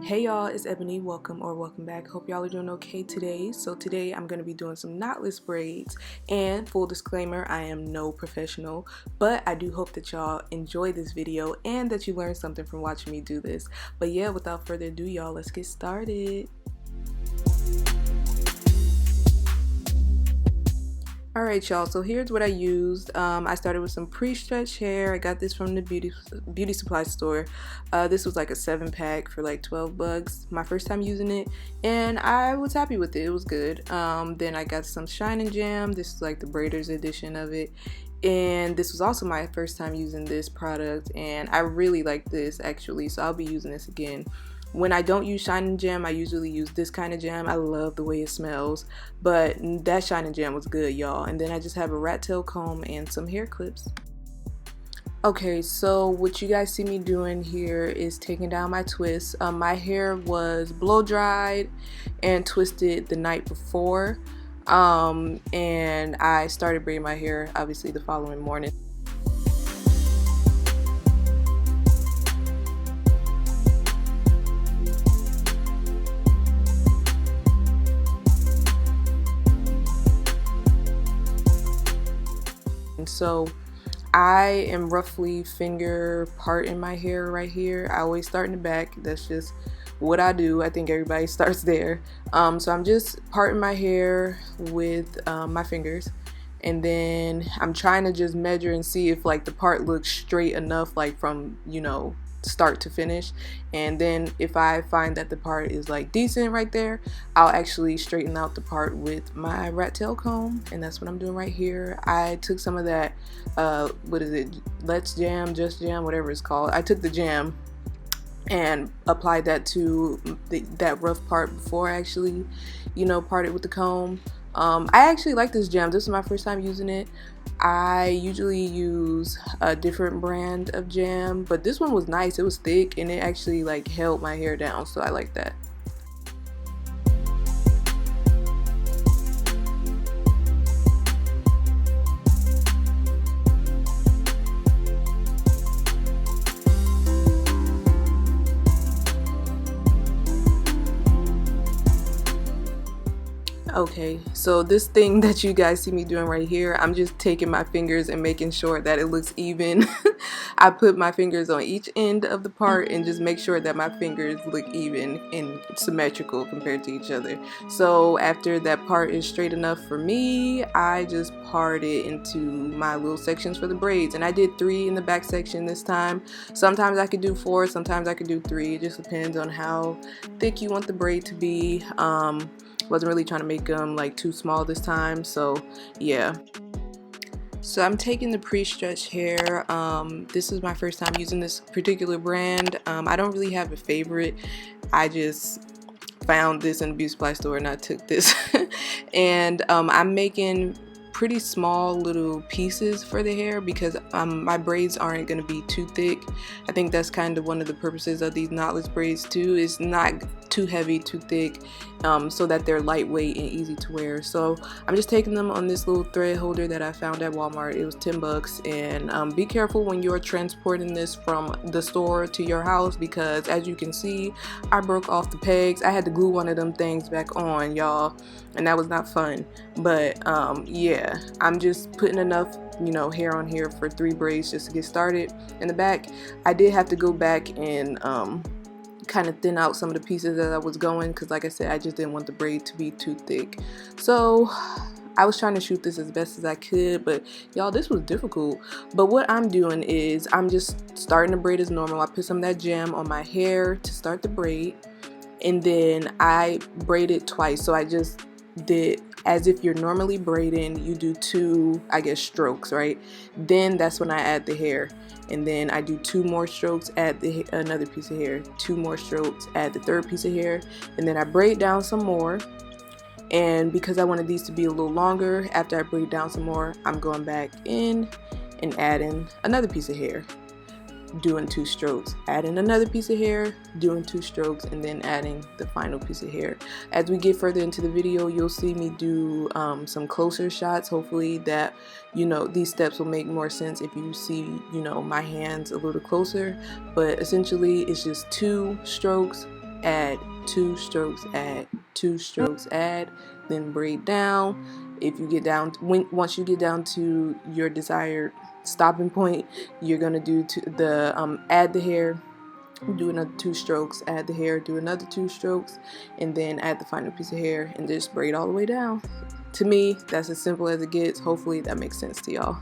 Hey y'all, it's Ebony. Welcome back. Hope y'all are doing okay today. So today I'm going to be doing some knotless braids, and full disclaimer, I am no professional, but I do hope that y'all enjoy this video and that you learn something from watching me do this. But yeah, without further ado, y'all, let's get started. Alright y'all, so here's what I used. I started with some pre-stretched hair. I got this from the beauty supply store. This was like a 7-pack for like 12 bucks. My first time using it, and I was happy with it. It was good. Then I got some Shine and Jam. This is like the braiders edition of it. And this was also my first time using this product, and I really like this actually, so I'll be using this again. When I don't use Shine and Jam, I usually use this kind of jam. I love the way it smells, but that Shine and Jam was good, y'all. And then I just have a rat tail comb and some hair clips. Okay, so what you guys see me doing here is taking down my twists. My hair was blow dried and twisted the night before, and I started braiding my hair obviously the following morning. So I am roughly finger parting my hair right here. I always start in the back. That's just what I do. I think everybody starts there. So I'm just parting my hair with my fingers, and then I'm trying to just measure and see if like the part looks straight enough, like from, you know, start to finish. And then if I find that the part is like decent right there, I'll actually straighten out the part with my rat tail comb, and that's what I'm doing right here. I took some of that what is it, Let's Jam, Just Jam, whatever it's called. I took the jam and applied that to that rough part before I actually, you know, parted with the comb. I actually like this jam. This is my first time using it. I usually use a different brand of jam, but this one was nice. It was thick and it actually like held my hair down, so I like that. Okay, so this thing that you guys see me doing right here, I'm just taking my fingers and making sure that it looks even. I put my fingers on each end of the part and just make sure that my fingers look even and symmetrical compared to each other. So after that part is straight enough for me, I just part it into my little sections for the braids. And I did 3 in the back section this time. Sometimes I could do 4, sometimes I could do 3. It just depends on how thick you want the braid to be. Wasn't really trying to make them like too small this time, so yeah. So I'm taking the pre-stretched hair. This is my first time using this particular brand. I don't really have a favorite. I just found this in the beauty supply store and I took this. And I'm making pretty small little pieces for the hair because my braids aren't going to be too thick. I think that's kind of one of the purposes of these knotless braids too, is not too heavy, too thick, so that they're lightweight and easy to wear. So I'm just taking them on this little thread holder that I found at Walmart. It was 10 bucks, and be careful when you're transporting this from the store to your house, because as you can see, I broke off the pegs. I had to glue one of them things back on, y'all, and that was not fun. But yeah, I'm just putting enough, you know, hair on here for 3 braids just to get started. In the back, I did have to go back and kind of thin out some of the pieces that I was going, because like I said, I just didn't want the braid to be too thick. So I was trying to shoot this as best as I could, but y'all, this was difficult. But what I'm doing is I'm just starting the braid as normal. I put some of that jam on my hair to start the braid, and then I braided twice. So I just did as if you're normally braiding. You do 2, I guess, strokes, right? Then that's when I add the hair, and then I do 2 more strokes, add another piece of hair, 2 more strokes, add the 3rd piece of hair, and then I braid down some more. And because I wanted these to be a little longer, after I braid down some more, I'm going back in and adding another piece of hair, doing 2 strokes, adding another piece of hair, doing 2 strokes, and then adding the final piece of hair. As we get further into the video, you'll see me do some closer shots. Hopefully that, you know, these steps will make more sense if you see, you know, my hands a little closer. But essentially it's just 2 strokes, add 2 strokes, add 2 strokes, add, then braid down. If you get down, once you get down to your desired stopping point, you're gonna do add the hair, do another 2 strokes, add the hair, do another 2 strokes, and then add the final piece of hair and just braid all the way down. To me, that's as simple as it gets. Hopefully that makes sense to y'all.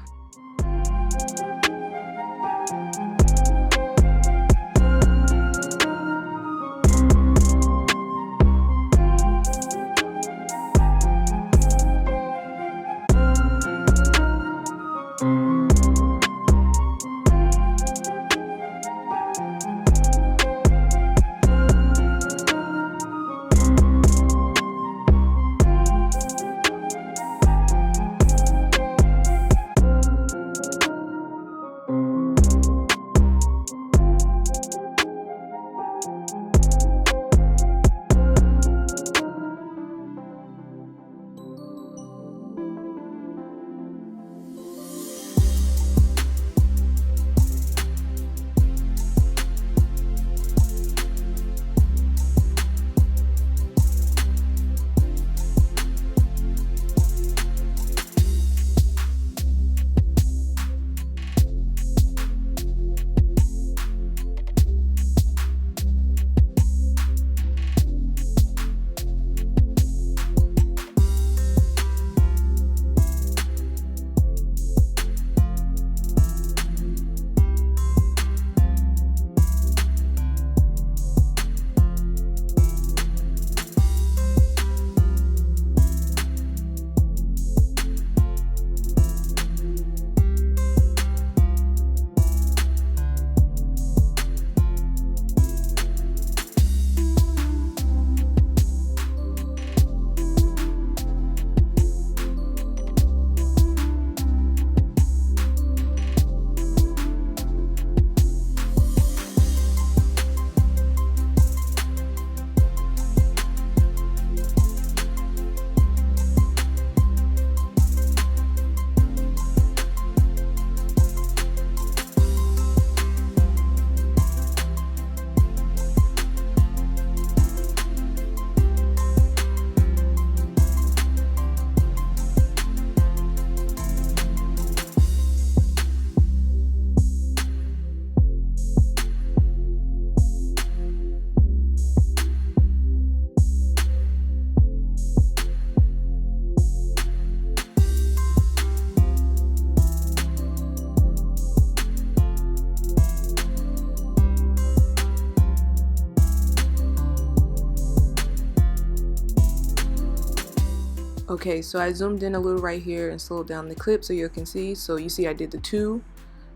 Okay, so I zoomed in a little right here and slowed down the clip so you can see. So you see I did the 2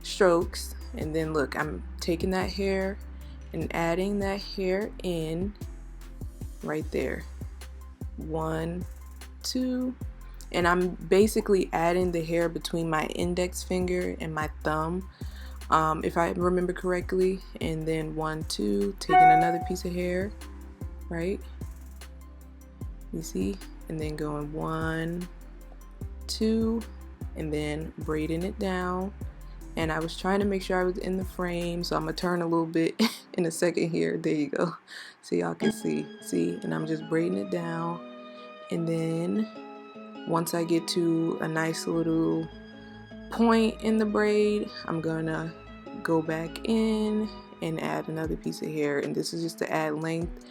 strokes, and then look, I'm taking that hair and adding that hair in right there. 1, 2, and I'm basically adding the hair between my index finger and my thumb, if I remember correctly. And then 1, 2, taking another piece of hair, right? You see? And then going 1, 2, and then braiding it down. And I was trying to make sure I was in the frame, so I'm gonna turn a little bit in a second here. There you go, so y'all can see. And I'm just braiding it down, and then once I get to a nice little point in the braid, I'm gonna go back in and add another piece of hair, and this is just to add length.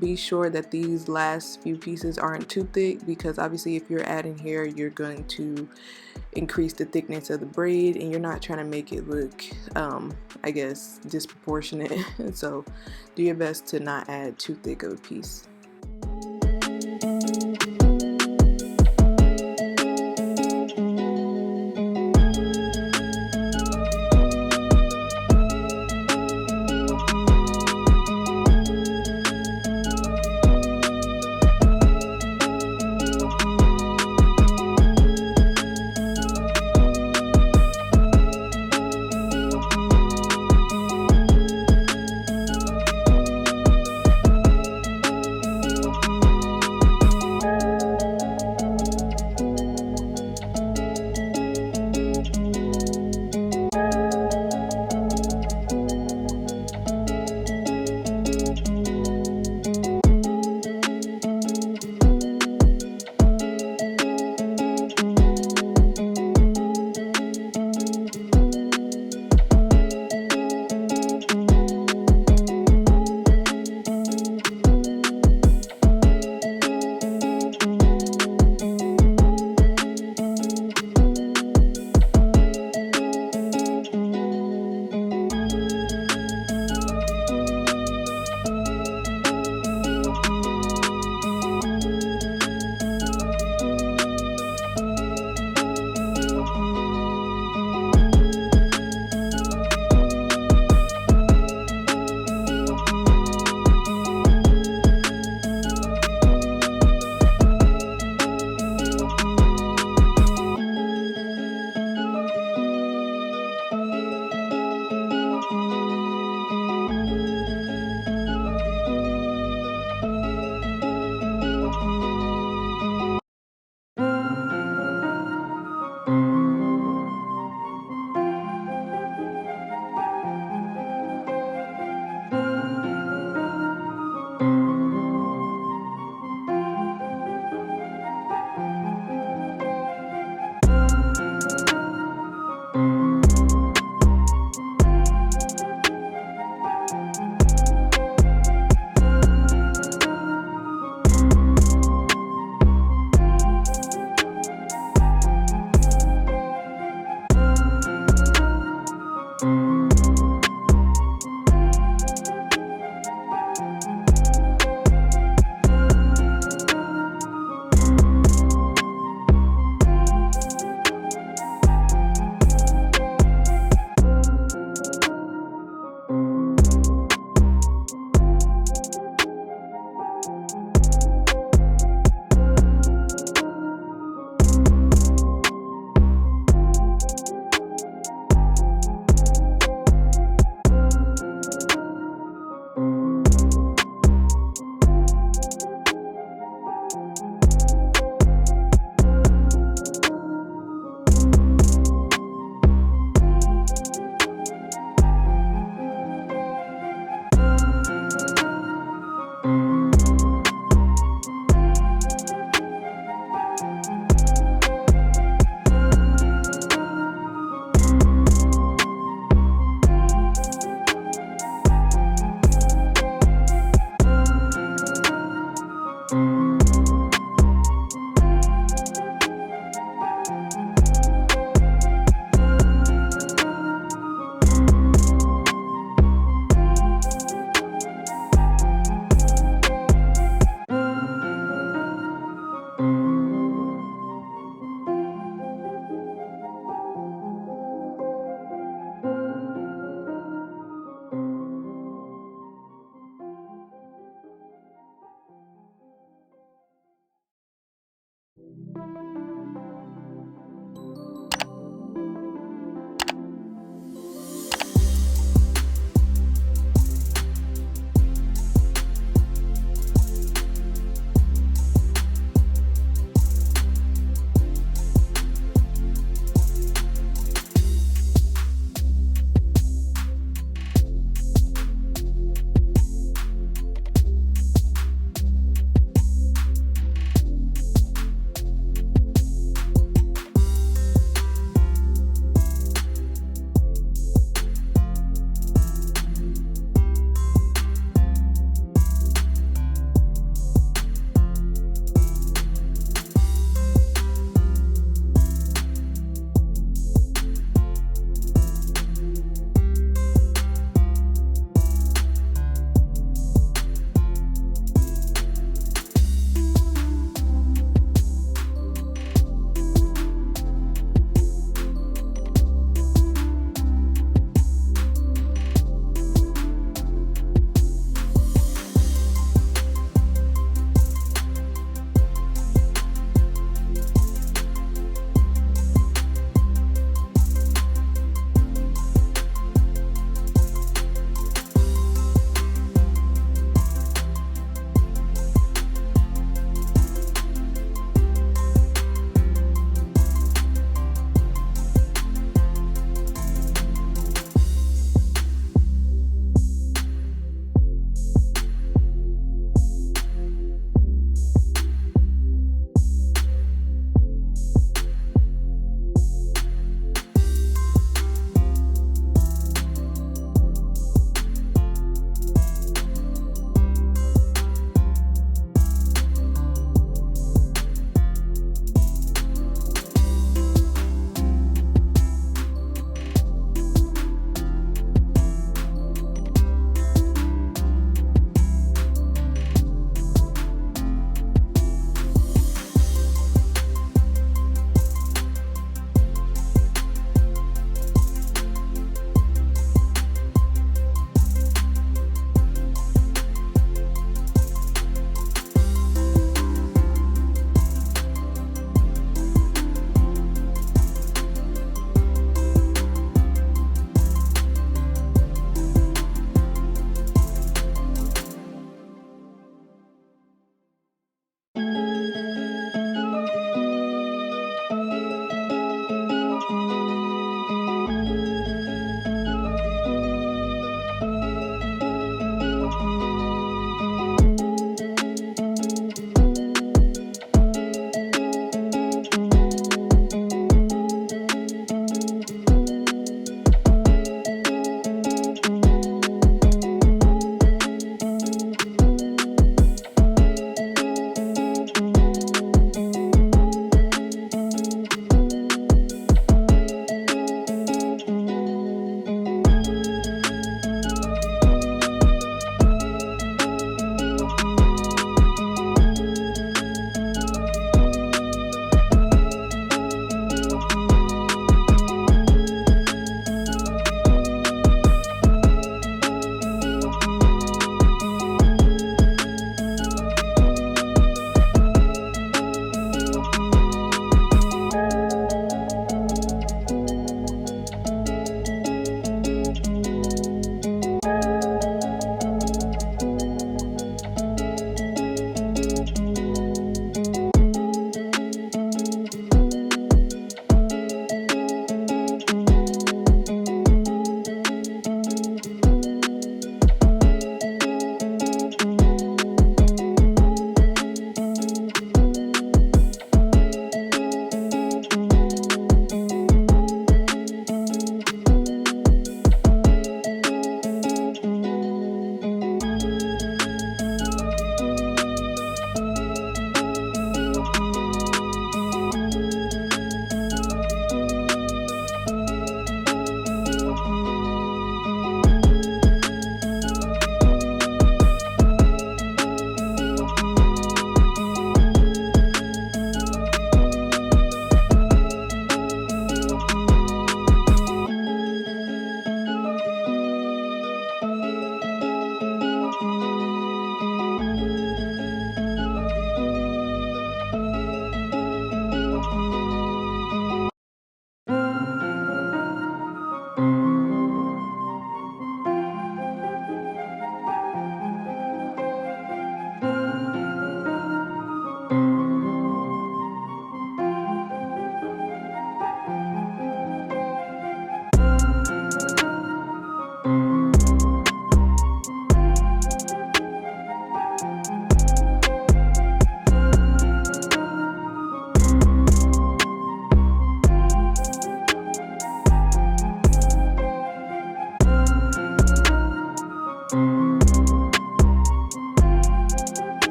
Be sure that these last few pieces aren't too thick, because obviously if you're adding hair, you're going to increase the thickness of the braid, and you're not trying to make it look I guess disproportionate. So do your best to not add too thick of a piece.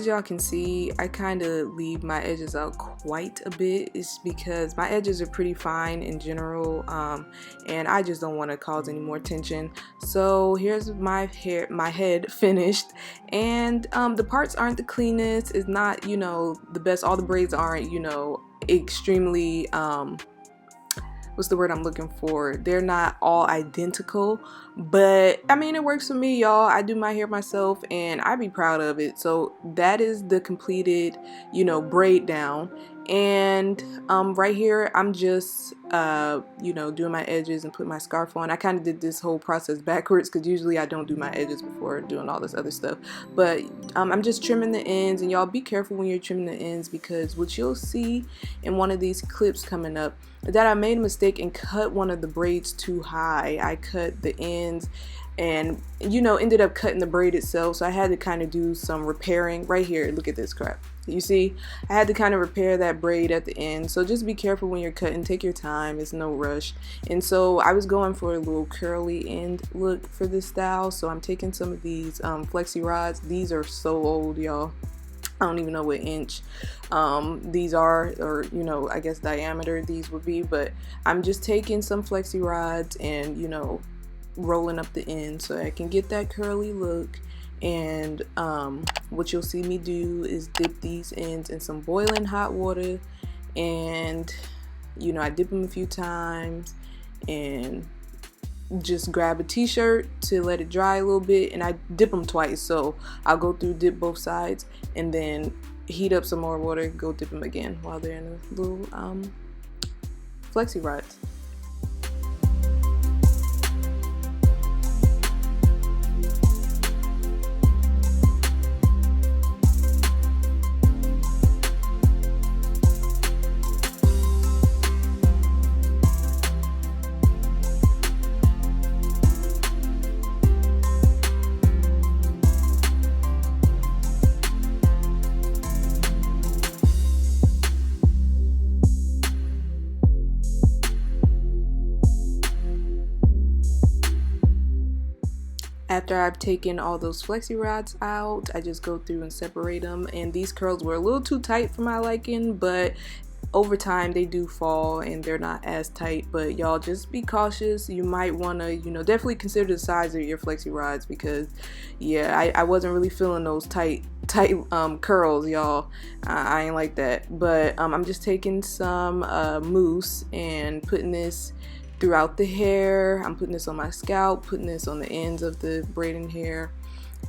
as y'all can see, I kind of leave my edges out quite a bit. It's because my edges are pretty fine in general, and I just don't want to cause any more tension. So here's my head finished, and the parts aren't the cleanest. It's not, you know, the best. All the braids aren't, you know, extremely what's the word I'm looking for? They're not all identical, but I mean, it works for me, y'all. I do my hair myself and I be proud of it. So that is the completed, you know, braid down. And right here I'm just you know, doing my edges and put my scarf on. I kind of did this whole process backwards because usually I don't do my edges before doing all this other stuff, but I'm just trimming the ends. And y'all be careful when you're trimming the ends, because what you'll see in one of these clips coming up is that I made a mistake and cut one of the braids too high. I cut the ends and, you know, ended up cutting the braid itself, so I had to kind of do some repairing. Right here, look at this crap. You see, I had to kind of repair that braid at the end. So just be careful when you're cutting, take your time, it's no rush. And so I was going for a little curly end look for this style, so I'm taking some of these Flexi rods. These are so old, y'all. I don't even know what inch these are, or, you know, I guess diameter these would be, but I'm just taking some Flexi rods and, you know, rolling up the end so I can get that curly look. And what you'll see me do is dip these ends in some boiling hot water, and, you know, I dip them a few times and just grab a t-shirt to let it dry a little bit, and I dip them twice, so I'll go through, dip both sides, and then heat up some more water, go dip them again while they're in a little Flexi rods. After I've taken all those Flexi rods out, I just go through and separate them. And these curls were a little too tight for my liking, but over time they do fall and they're not as tight. But y'all just be cautious. You might want to, you know, definitely consider the size of your Flexi rods, because yeah, I wasn't really feeling those tight curls, y'all. I ain't like that. But I'm just taking some mousse and putting this throughout the hair. I'm putting this on my scalp, putting this on the ends of the braiding hair,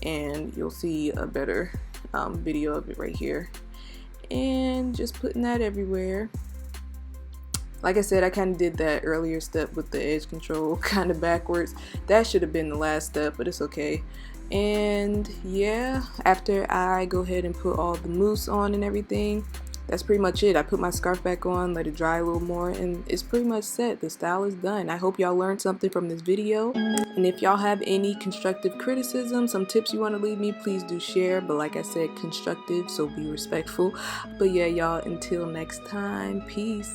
and you'll see a better video of it right here. And just putting that everywhere. Like I said, I kind of did that earlier step with the edge control kind of backwards. That should have been the last step, but it's okay. And yeah, after I go ahead and put all the mousse on and everything, that's pretty much it. I put my scarf back on, let it dry a little more, and it's pretty much set. The style is done. I hope y'all learned something from this video. And if y'all have any constructive criticism, some tips you want to leave me, please do share. But like I said, constructive, so be respectful. But yeah, y'all, until next time, peace.